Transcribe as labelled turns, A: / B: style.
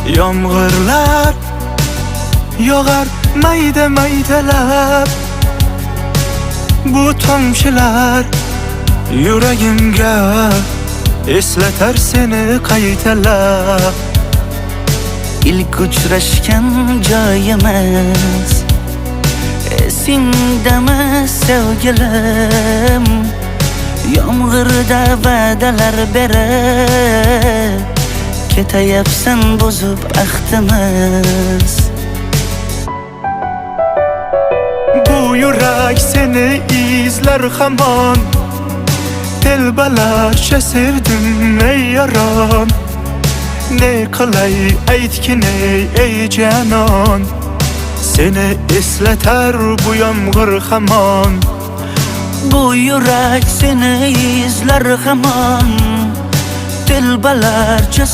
A: Yomg'irlar yog'ar mayda maydalab, bu tomchilar yuragimga eslatar seni qaytalab.
B: İlk uchrashgan joyimiz esingdami sevgilim? Yomg'irda va'dalar berib ketayapsan bozib ahdimiz.
A: Bu yurak seni izler hamon, telbalarcha sevdim ey yaron. Ne qilay aytgin ey canon, seni eslatar bu yomg'ir hamon.
B: Bu yurak seni izler hamon, telbalarcha